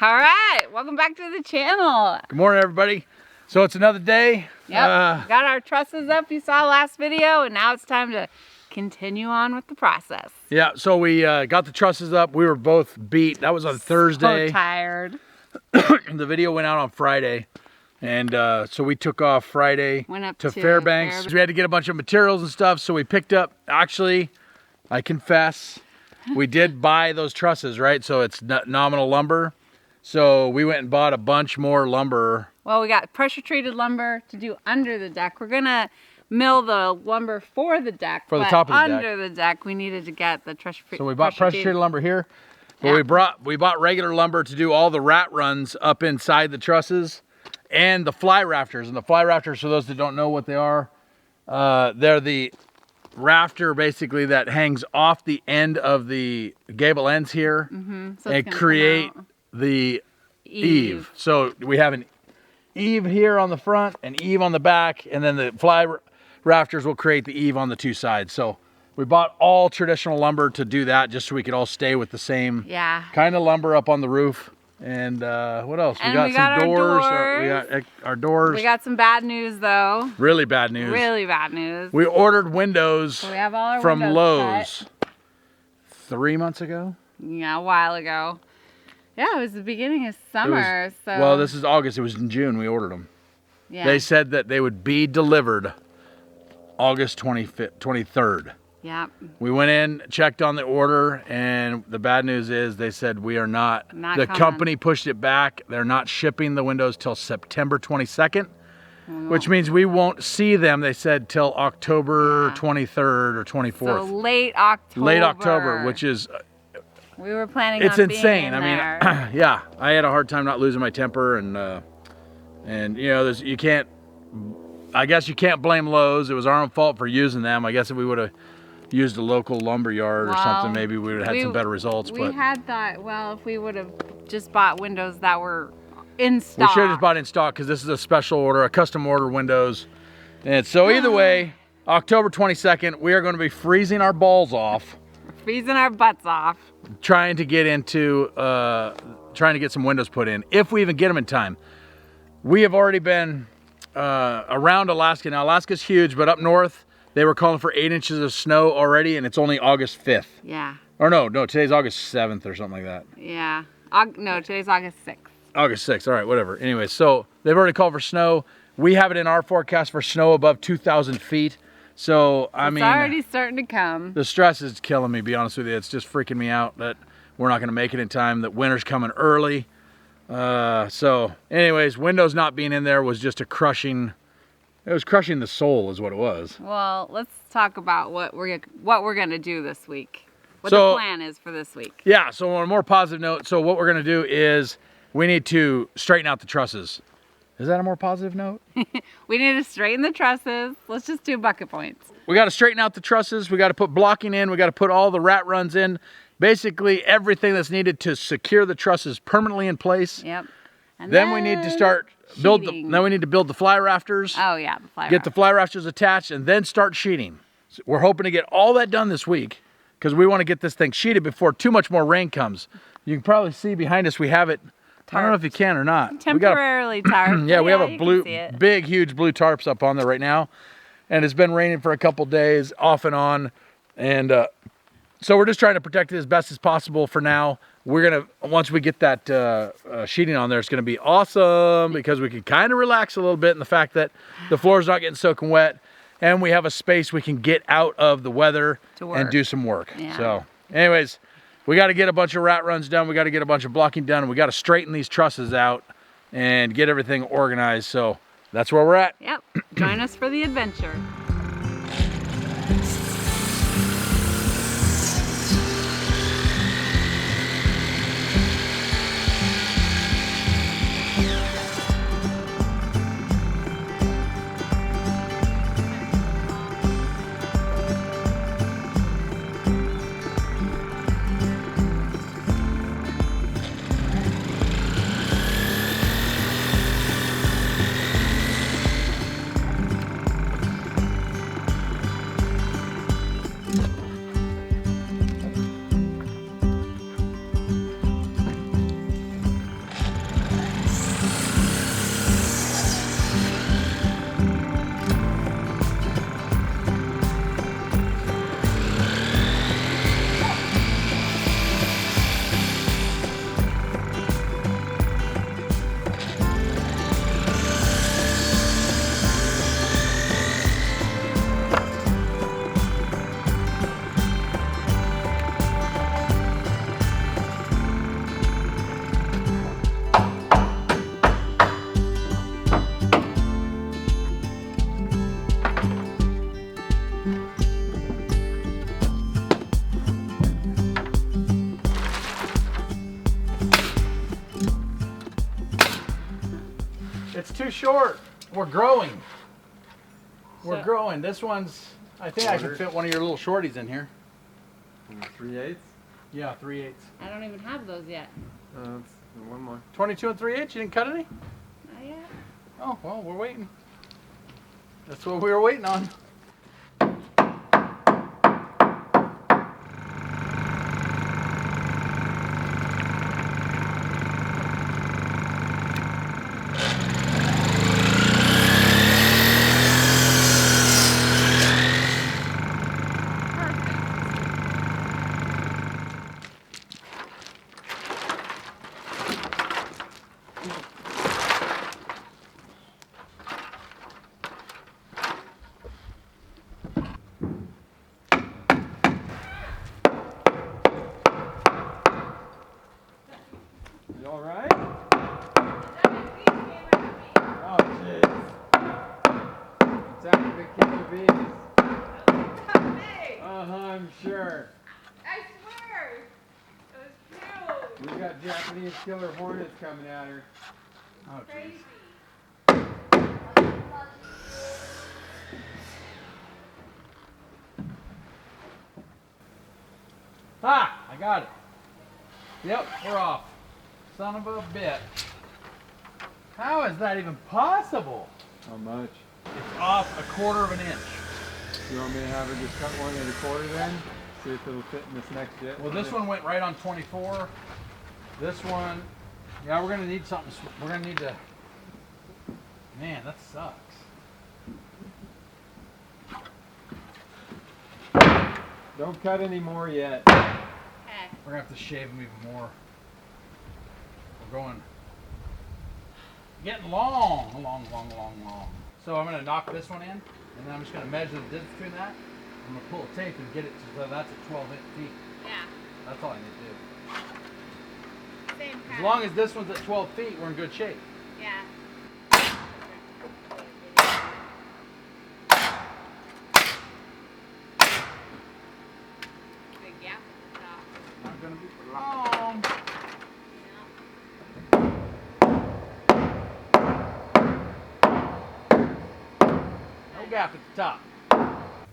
All right, welcome back to the channel. Good morning, everybody. So it's another day. Yep, got our trusses up you saw last video, and now it's time to continue on with the process. Yeah, so we got the trusses up. We were both beat. That was on Thursday. So tired. The video went out on Friday. And so we took off Friday to Fairbanks. We had to get a bunch of materials and stuff. So we picked up, actually, I confess, we did buy those trusses, right? So it's nominal lumber. So we went and bought a bunch more lumber. Well, we got pressure treated lumber to do under the deck. We're gonna mill the lumber for the deck. For the top of the deck. Under the deck, we needed to get the pressure treated. So we bought pressure treated lumber here. But we bought regular lumber to do all the rat runs up inside the trusses and the fly rafters. And the fly rafters, for those that don't know what they are, they're the rafter basically that hangs off the end of the gable ends here so and create the eave. So we have an eave here on the front, an eave on the back, and then the fly rafters will create the eave on the two sides. So we bought all traditional lumber to do that, just so we could all stay with the same kind of lumber up on the roof. And what else? And we got some doors. We got our doors. We got some bad news though. Really bad news. Really bad news. We ordered windows from Lowe's 3 months ago. Yeah, a while ago. Yeah, it was the beginning of summer. Well, this is August. It was in June we ordered them. Yeah. They said that they would be delivered August 23rd. Yeah. We went in, checked on the order, and the bad news is they said we are not the coming. Company pushed it back. They're not shipping the windows till September 22nd, which means we won't see them, they said, till October 23rd or 24th. So late October. Late October, which is... We were planning it's on insane. being I mean, there. yeah, I had a hard time not losing my temper, and you know, you can't. I guess you can't blame Lowe's. It was our own fault for using them. I guess if we would have used a local lumber yard or something, maybe we would have had some better results. We had thought, well, if we would have just bought windows that were in stock. We should have just bought in stock, because this is a special order, a custom order windows. And so either way, October 22nd, we are going to be freezing our balls off. Freezing our butts off. Trying to get some windows put in, if we even get them in time. We have already been around Alaska. Now, Alaska's huge, but up north, they were calling for 8 inches of snow already, and it's only August 5th. Yeah. Or no, today's August 7th or something like that. Yeah. No, today's August 6th. August 6th, all right, whatever. Anyway, so they've already called for snow. We have it in our forecast for snow above 2,000 feet. So, I mean, it's already starting to come. The stress is killing me, to be honest with you. It's just freaking me out that we're not going to make it in time, that winter's coming early. So, anyways, windows not being in there was just it was crushing the soul is what it was. Well, let's talk about what we're going to do this week. What the plan is for this week. Yeah, so on a more positive note, so what we're going to do is we need to straighten out the trusses. Is that a more positive note? We need to straighten the trusses. Let's just do bucket points. We got to straighten out the trusses. We got to put blocking in. We got to put all the rat runs in. Basically, everything that's needed to secure the trusses permanently in place. Yep. And then we need to start then we need to build the fly rafters. Oh yeah, the fly Get the fly rafters attached, and then start sheeting. So we're hoping to get all that done this week, because we want to get this thing sheeted before too much more rain comes. You can probably see behind us we have it. I don't know if you can or not. Temporarily tarp. Yeah, we have a big, huge blue tarps up on there right now. And it's been raining for a couple days, off and on. And so we're just trying to protect it as best as possible for now. We're going to, once we get that sheeting on there, it's going to be awesome, because we can kind of relax a little bit in the fact that the floor's not getting soaking wet. And we have a space we can get out of the weather and do some work. Yeah. So anyways, we got to get a bunch of rat runs done. We got to get a bunch of blocking done. And we got to straighten these trusses out and get everything organized. So that's where we're at. Yep. Join us for the adventure. It's too short. We're growing. We're So- growing. This one's, I think I can fit one of your little shorties in here. 3/8? Yeah, 3/8. I don't even have those yet. That's one more. 22 and 3/8. You didn't cut any? Not yet. Oh, well, we're waiting. That's what we were waiting on. You alright? Oh, jeez. It's after the killer bees. I'm sure. I swear. It was cute. We got Japanese killer hornets coming at her. Oh, jeez. Crazy. Ah, I got it. Yep, we're off. Son of a bitch. How is that even possible? How much? It's off 1/4 of an inch. You want me to have her just cut one at 1/4 then? See if it'll fit in this next dip? Well, this one went right on 24. This one, yeah, we're gonna need something. We're gonna need to. Man, that sucks. Don't cut any more yet. Okay. We're gonna have to shave them even more. We're going. Getting long. So I'm gonna knock this one in, and then I'm just gonna measure the distance between that. I'm gonna pull a tape and get it so that's at 12 feet. Yeah. That's all I need to do. Same As long as this one's at 12 feet, we're in good shape. Yeah. Big gap at the top. Not gonna be for long. No gap at the top.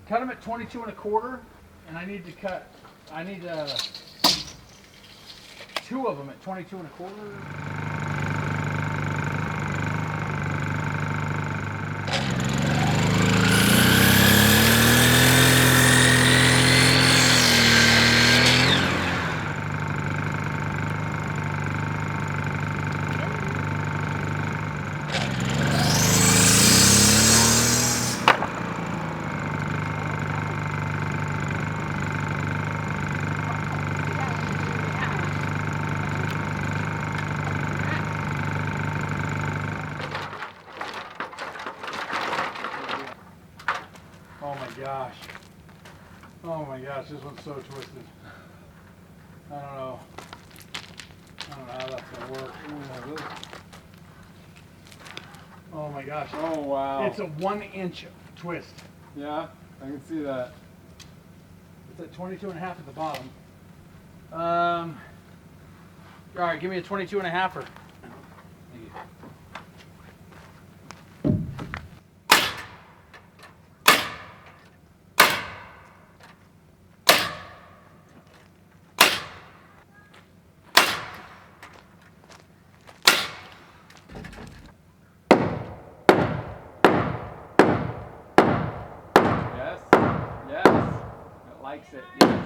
Cut them at 22 1/4, and I need to cut. I need 2 of them at 22 1/4. Gosh. Oh my gosh, this one's so twisted. I don't know how that's gonna work. Oh my gosh. Oh, wow. It's a 1-inch twist. Yeah, I can see that. It's at 22 1/2 at the bottom. All right, give me a 22 1/2. Thank you. Yes. It likes it. Yes.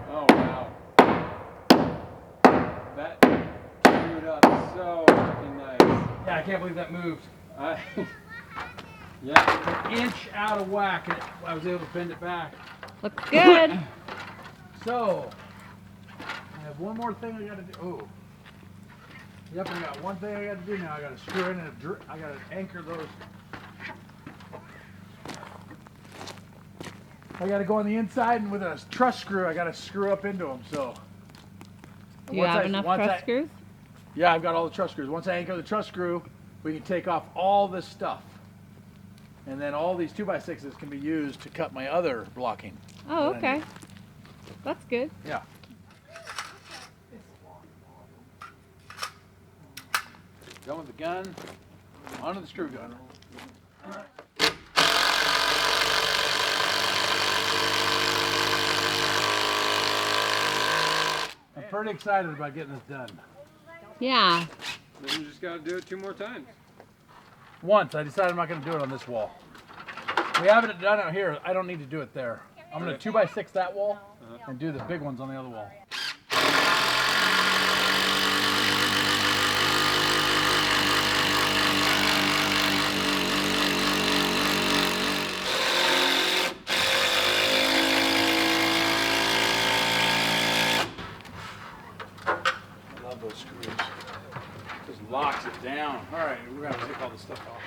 Oh, wow. That screwed up so fucking nice. Yeah, I can't believe that moved. Yeah. An inch out of whack, and I was able to bend it back. Looks good. So, I have one more thing I gotta do. Oh. Yep, I got one thing I gotta do now. I gotta screw in and I gotta anchor those. I gotta go on the inside, and with a truss screw, I gotta screw up into them. So. Do you have enough truss screws? Yeah, I've got all the truss screws. Once I anchor the truss screw, we can take off all this stuff. And then all these 2x6s can be used to cut my other blocking. Oh, that I okay. need. That's good. Yeah. Done with the gun. Onto the screw gunner. I'm pretty excited about getting this done. Yeah. Then you just gotta do it 2 more times. Once, I decided I'm not going to do it on this wall. We have it done out here. I don't need to do it there. I'm going to 2x6 that wall and do the big ones on the other wall. I love those screws. Just locks it down. All right, we're going to take all this stuff off.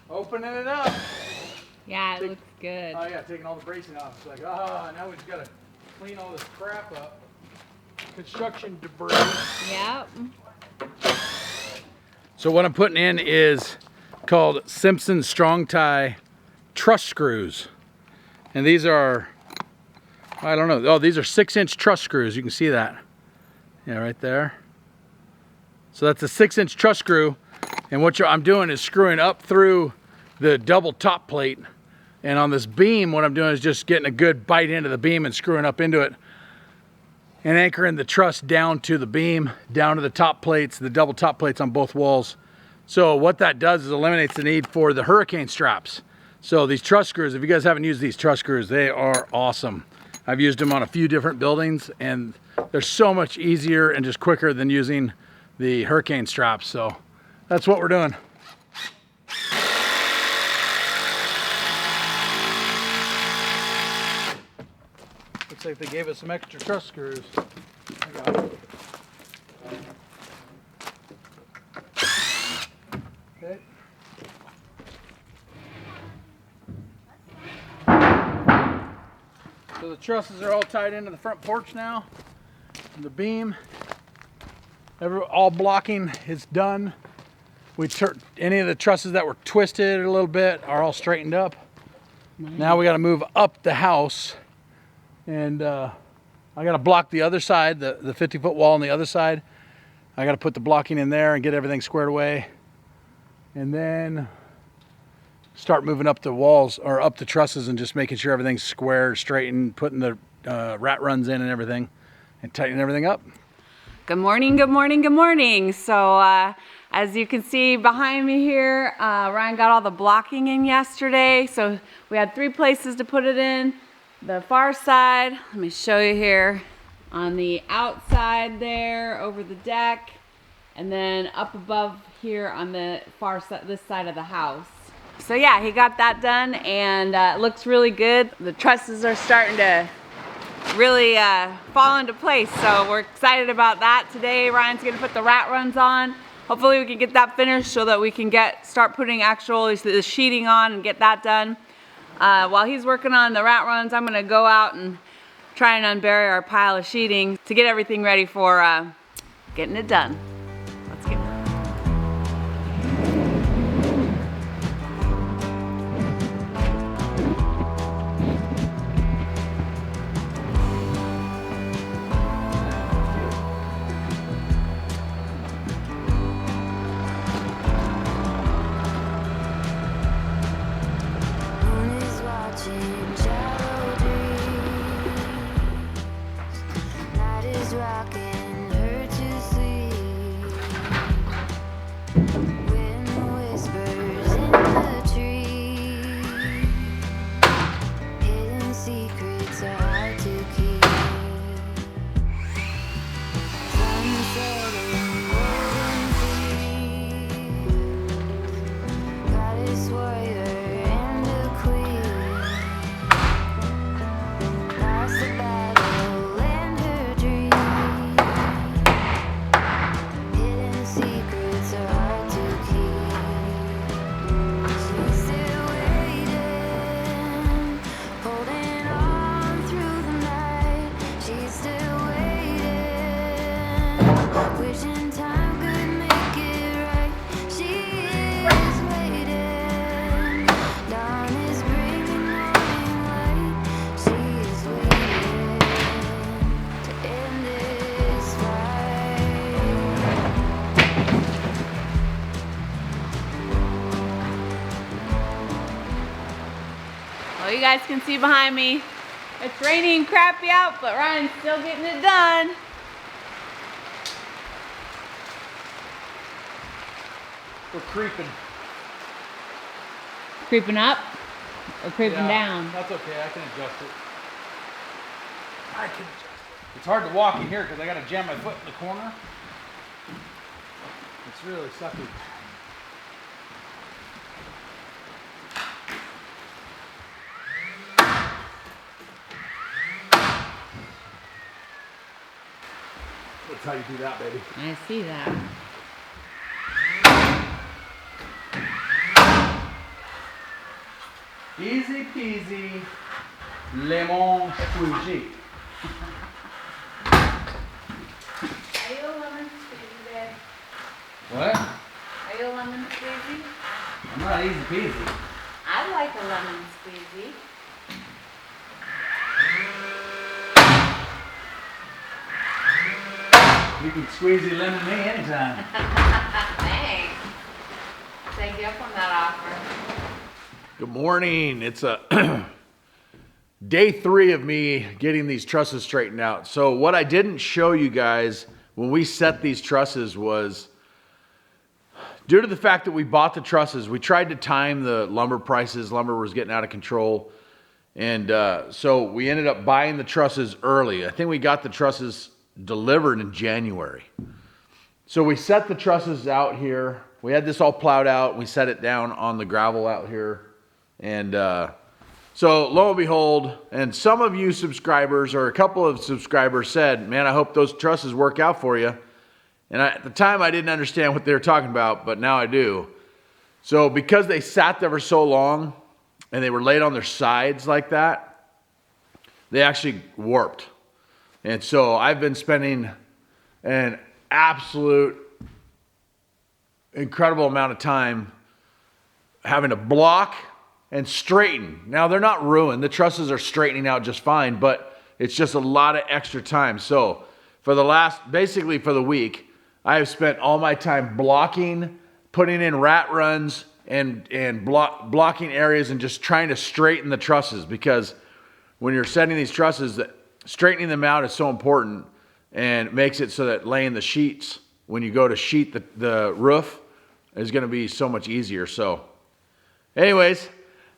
Opening it up. Yeah, it looks good. Oh yeah, taking all the bracing off. It's like, now we just gotta clean all this crap up. Construction debris. Yep. So what I'm putting in is called Simpson Strong Tie truss screws. And these are, I don't know, oh, these are 6-inch truss screws. You can see that. Yeah, right there. So that's a 6-inch truss screw. And what I'm doing is screwing up through the double top plate. And on this beam, what I'm doing is just getting a good bite into the beam and screwing up into it. And anchoring the truss down to the beam, down to the top plates, the double top plates on both walls. So what that does is eliminates the need for the hurricane straps. So these truss screws, if you guys haven't used these truss screws, they are awesome. I've used them on a few different buildings and they're so much easier and just quicker than using the hurricane straps. So that's what we're doing. Looks like they gave us some extra truss screws. I got it. Okay. So the trusses are all tied into the front porch now. And the beam, all blocking is done. We turned any of the trusses that were twisted a little bit are all straightened up. Now we got to move up the house, and I got to block the other side, the 50-foot wall on the other side. I got to put the blocking in there and get everything squared away, and then start moving up the walls or up the trusses and just making sure everything's square, straightened, putting the rat runs in and everything, and tightening everything up. Good morning, good morning, good morning. So as you can see behind me here, Ryan got all the blocking in yesterday. So we had 3 places to put it in. The far side, let me show you here, on the outside there over the deck, and then up above here on the far side, this side of the house. So yeah, he got that done and it looks really good. The trusses are starting to really fall into place, so we're excited about that. Today Ryan's gonna put the rat runs on. Hopefully we can get that finished so that we can start putting the sheeting on and get that done. While he's working on the rat runs, I'm gonna go out and try and unbury our pile of sheeting to get everything ready for getting it done. Let's get it. you guys can see behind me, it's raining crappy out, but Ryan's still getting it done. We're creeping. Creeping up or creeping down? That's okay, I can adjust it. I can adjust it. It's hard to walk in here because I got to jam my foot in the corner. It's really sucky. That's how you do that, baby. I see that. Easy peasy, lemon squeezy. Are you a lemon squeezy, babe? What? Are you a lemon squeezy? I'm not easy peasy. I like a lemon squeezy. You can squeezy lemon me anytime. Thanks. Take you up on that offer. Good morning. It's a day 3 of me getting these trusses straightened out. So what I didn't show you guys when we set these trusses was, due to the fact that we bought the trusses, we tried to time the lumber prices. Lumber was getting out of control. And so we ended up buying the trusses early. I think we got the trusses delivered in January. So we set the trusses out here. We had this all plowed out. We set it down on the gravel out here. And so lo and behold, and some of you subscribers, or a couple of subscribers said, man, I hope those trusses work out for you. And at the time, I didn't understand what they were talking about, but now I do. So because they sat there for so long and they were laid on their sides like that, they actually warped. And so I've been spending an absolute incredible amount of time having to block and straighten. Now they're not ruined. The trusses are straightening out just fine, but it's just a lot of extra time. So for basically for the week, I have spent all my time blocking, putting in rat runs and blocking areas and just trying to straighten the trusses, because when you're setting these trusses, straightening them out is so important, and it makes it so that laying the sheets, when you go to sheet the roof, is going to be so much easier. So anyways,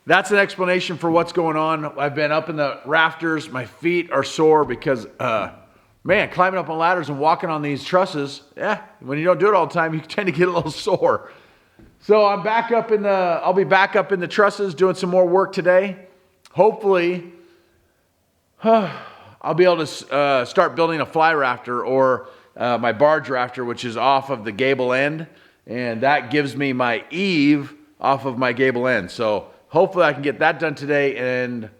that's an explanation for what's going on. I've been up in the rafters. My feet are sore because, man, climbing up on ladders and walking on these trusses, when you don't do it all the time, you tend to get a little sore. So I'll be back up in the trusses doing some more work today. Hopefully, I'll be able to start building a fly rafter, or my barge rafter, which is off of the gable end. And that gives me my eave off of my gable end. So hopefully I can get that done today. And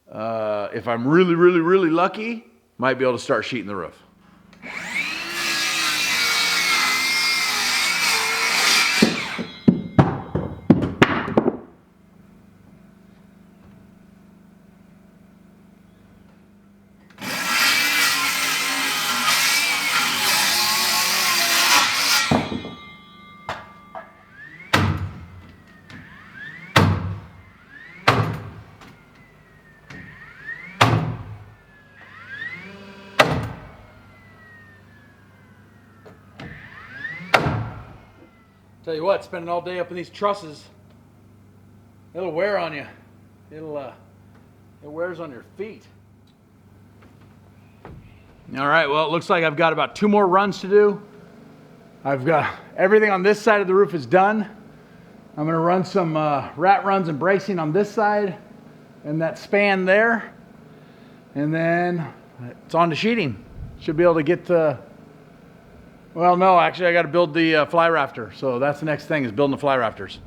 if I'm really, really, really lucky, might be able to start sheeting the roof. Tell you what, spending all day up in these trusses, it'll wear on you. It wears on your feet. All right, well, it looks like I've got about 2 more runs to do. I've got everything on this side of the roof is done. I'm gonna run some rat runs and bracing on this side and that span there. And then it's on to sheeting. Should be able to get to, well, no, actually I got to build the fly rafter. So that's the next thing, is building the fly rafters.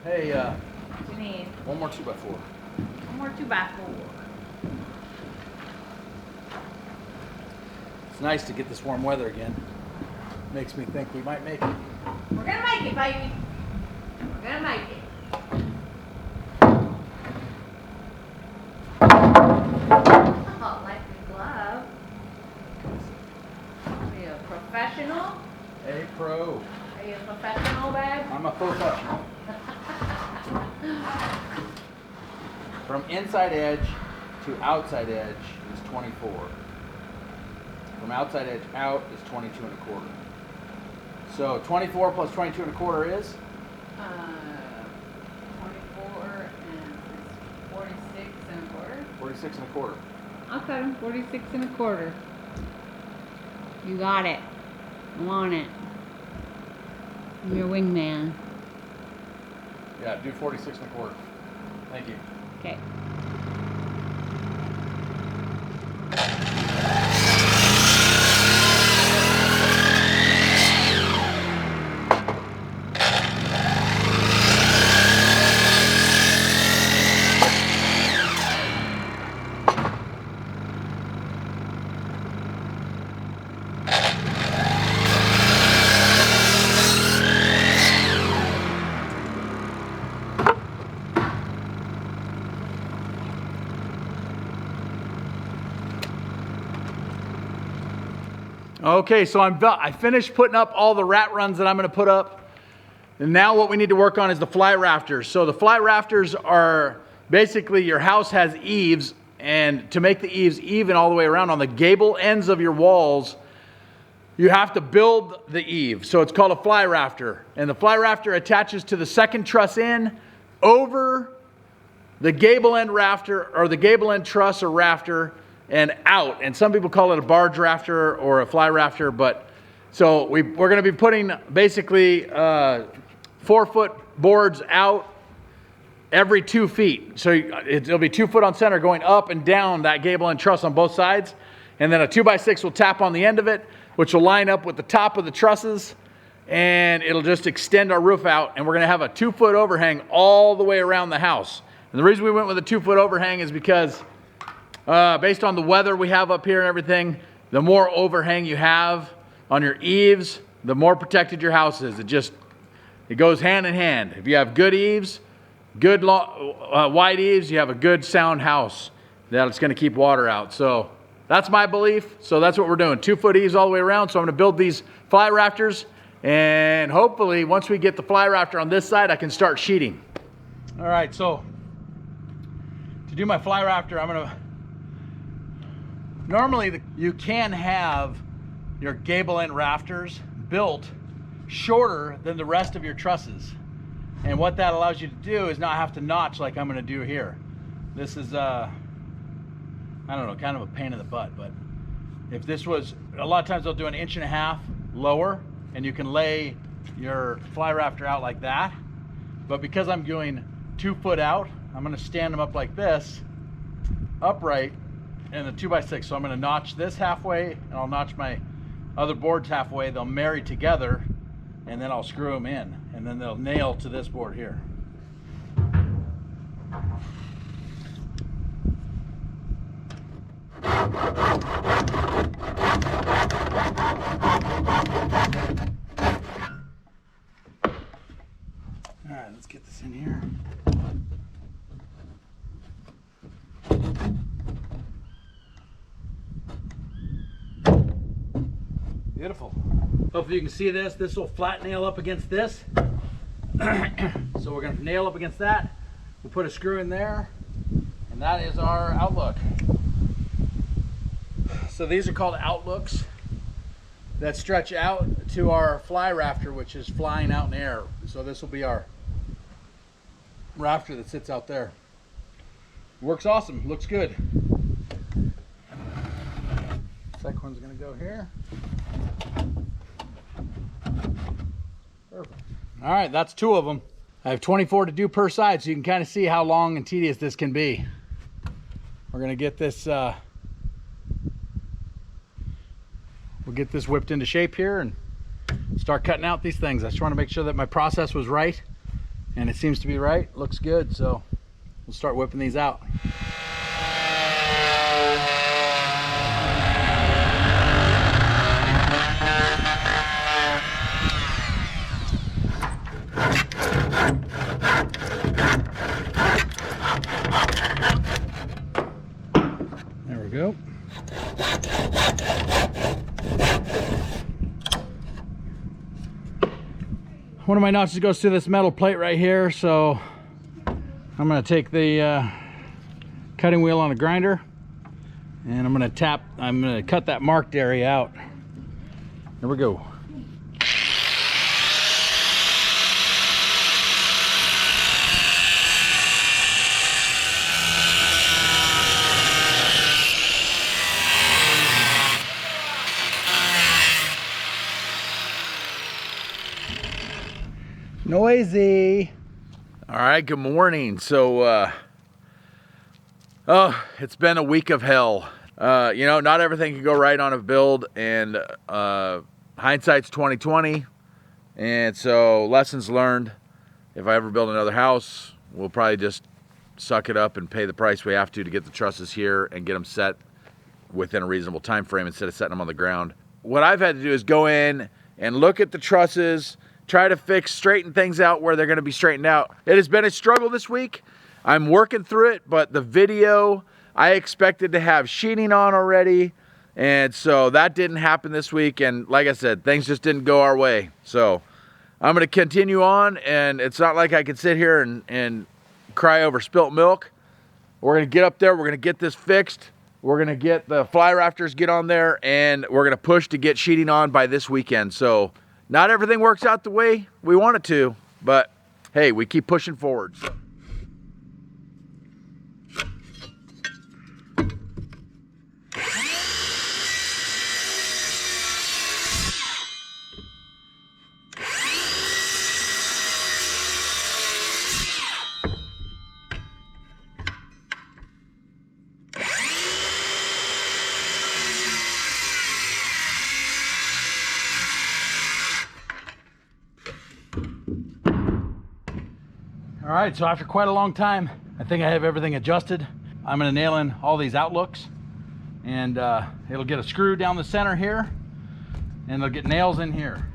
Hey, What do you need? one more 2x4. One more 2x4. It's nice to get this warm weather again. Makes me think we might make it. We're gonna make it, baby. We're gonna make it. Oh, like the glove. Are you a professional? A pro. close up. From inside edge to outside edge is 24. From outside edge out is 22 1/4. So 24 plus 22 1/4 is? 24 and 46 1/4. 46 1/4. Okay, 46 1/4. You got it. I'm on it. I'm your wingman. Yeah, do 46 1/4. Thank you. Okay. Okay, so I finished putting up all the rat runs that I'm going to put up. And now what we need to work on is the fly rafters. So the fly rafters are basically your house has eaves, and to make the eaves even all the way around on the gable ends of your walls, you have to build the eave. So it's called a fly rafter. And the fly rafter attaches to the second truss in over the gable end rafter or the gable end truss or rafter and out. And some people call it a barge rafter or a fly rafter, but so we're going to be putting basically 4-foot boards out every 2 feet. So it'll be 2 foot on center going up and down that gable end truss on both sides. And then a 2x6 will tap on the end of it, which will line up with the top of the trusses, and it'll just extend our roof out. And we're going to have a 2-foot overhang all the way around the house. And the reason we went with a 2-foot overhang is because based on the weather we have up here and everything, the more overhang you have on your eaves, the more protected your house is. It goes hand in hand. If you have good eaves, good wide eaves, you have a good sound house that's going to keep water out. So that's my belief. So that's what we're doing. 2-foot eaves all the way around. So I'm going to build these fly rafters, and hopefully once we get the fly rafter on this side, I can start sheeting. All right, so to do my fly rafter, I'm going to normally you can have your gable end rafters built shorter than the rest of your trusses. And what that allows you to do is not have to notch like I'm going to do here. This is, I don't know, kind of a pain in the butt, but if this was, a lot of times they'll do 1.5 inches lower and you can lay your fly rafter out like that. But because I'm going 2 foot out, I'm going to stand them up like this, upright, in a 2x6. So I'm going to notch this halfway and I'll notch my other boards halfway. They'll marry together and then I'll screw them in and then they'll nail to this board here. All right, let's get this in here. Beautiful. Hopefully you can see this. This will flat nail up against this. So we're going to nail up against that. We'll put a screw in there, and that is our outlook. So these are called outlooks that stretch out to our fly rafter, which is flying out in the air. So this will be our rafter that sits out there. Works awesome. Looks good. Second one's going to go here. Perfect. All right, that's 2 of them. I have 24 to do per side, so you can kind of see how long and tedious this can be. We're going to get this we'll get this whipped into shape here and start cutting out these things. I just want to make sure that my process was right, and it seems to be right. Looks good, so we'll start whipping these out. There we go. one of my notches goes through this metal plate right here, so I'm going to take the cutting wheel on a grinder, and I'm going to cut that marked area out. There we go. Noisy. All right, good morning. So it's been a week of hell. You know, not everything can go right on a build, and hindsight's 2020. And so lessons learned. If I ever build another house, we'll probably just suck it up and pay the price we have to get the trusses here and get them set within a reasonable time frame instead of setting them on the ground. What I've had to do is go in and look at the trusses, try to straighten things out where they're going to be straightened out. It has been a struggle this week. I'm working through it, but the video, I expected to have sheeting on already, and so that didn't happen this week. And like I said, things just didn't go our way. So I'm going to continue on, and it's not like I can sit here and cry over spilt milk. We're going to get up there. We're going to get this fixed. We're going to get the fly rafters get on there, and we're going to push to get sheeting on by this weekend. So not everything works out the way we want it to, but hey, we keep pushing forward. All right, so after quite a long time, I think I have everything adjusted. I'm gonna nail in all these outlooks, and it'll get a screw down the center here, and they'll get nails in here.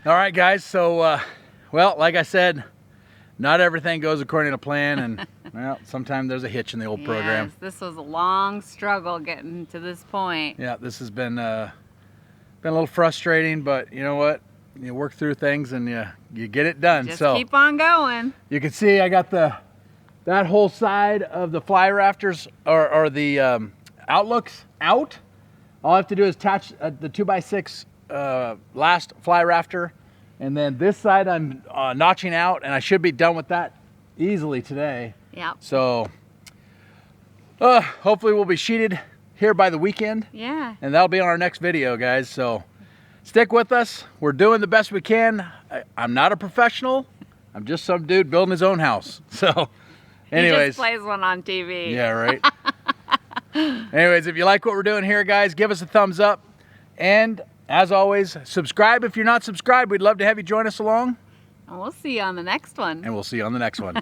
All right, guys, so, well, like I said, not everything goes according to plan, and, well, sometimes there's a hitch in the old program. Yes, this was a long struggle getting to this point. Yeah, this has been a little frustrating, but you know what? You work through things and you get it done. Just so keep on going. You can see I got that whole side of the fly rafters or the outlooks out. All I have to do is attach the 2x6 last fly rafter, and then this side I'm notching out, and I should be done with that easily today. Yep. So hopefully we'll be sheeted here by the weekend. Yeah. And that'll be on our next video, guys. So stick with us. We're doing the best we can. I'm not a professional. I'm just some dude building his own house. So anyways. He just plays one on TV. Yeah, right. Anyways, if you like what we're doing here, guys, give us a thumbs up. And as always, subscribe if you're not subscribed. We'd love to have you join us along. And we'll see you on the next one. And we'll see you on the next one.